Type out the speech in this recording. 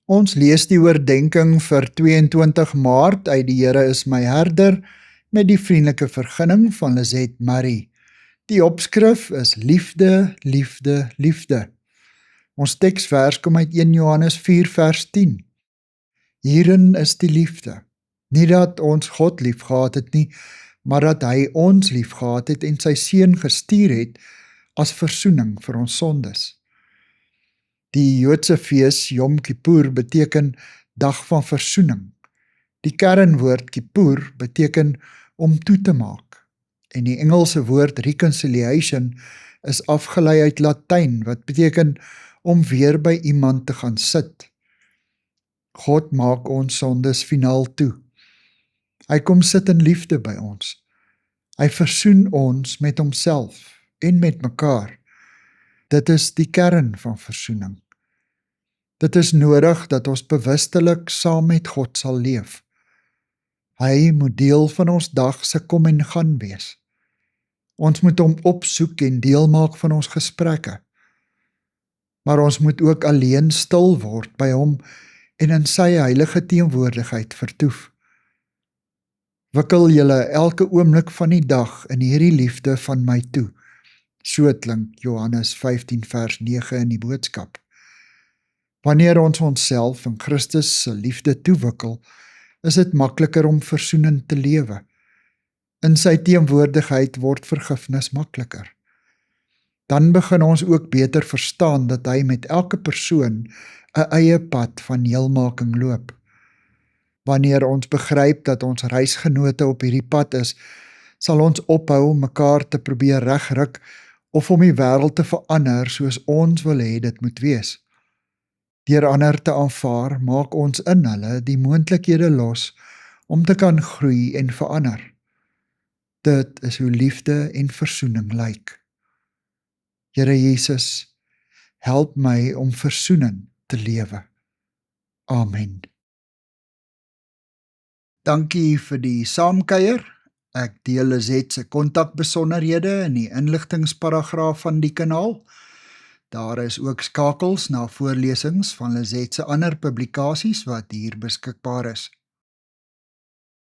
Ons lees die oordenking vir 22 Maart uit Die Here is my herder met die vriendelike vergunning van Lizet Marie. Die opskrif is liefde, liefde, liefde. Ons teksvers kom uit 1 Johannes 4 vers 10. Hierin is die liefde. Nie dat ons God liefgehad het nie, maar dat hy ons liefgehad het en sy seun gestuur het as versoening vir ons sondes. Die Joodse fees Yom Kippur beteken dag van versoening. Die kernwoord Kippur beteken om toe te maak. En die Engelse woord reconciliation is afgelei uit Latyn, wat beteken om weer by iemand te gaan sit. God maak ons sondes finaal toe. Hy kom sit in liefde by ons. Hy versoen ons met homself en met mekaar. Dit is die kern van versoening. Dit is nodig dat ons bewustelik saam met God sal leef. Hy moet deel van ons dag se kom en gaan wees. Ons moet hom opsoek en deel maak van ons gesprekke. Maar ons moet ook alleen stil word by hom en in sy heilige teenwoordigheid vertoef. Wikkel julle elke oomblik van die dag in hierdie liefde van my toe. So klink Johannes 15 vers 9 in die boodskap. Wanneer ons onsself in Christus se liefde toewikkel, is dit makliker om versoenend te lewe. In sy teenwoordigheid word vergifnis makliker. Dan begin ons ook beter verstaan dat hy met elke persoon 'n eie pad van heelmaking loop. Wanneer ons begryp dat ons reisgenote op hierdie pad is, sal ons ophou om mekaar te probeer regryk of om die wêreld te verander soos ons wil hê dit moet wees. Deur ander te aanvaar, maak ons in hulle die moontlikhede los om te kan groei en verander. Dit is hoe liefde en versoening lyk. Here Jesus, help my om versoenend te lewe. Amen. Dankie vir die saamkuier. Ek deel Lizet se kontakbesonderhede in die inligtingsparagraaf van die kanaal. Daar is ook skakels na voorlesings van Lizet se ander publikasies wat hier beskikbaar is.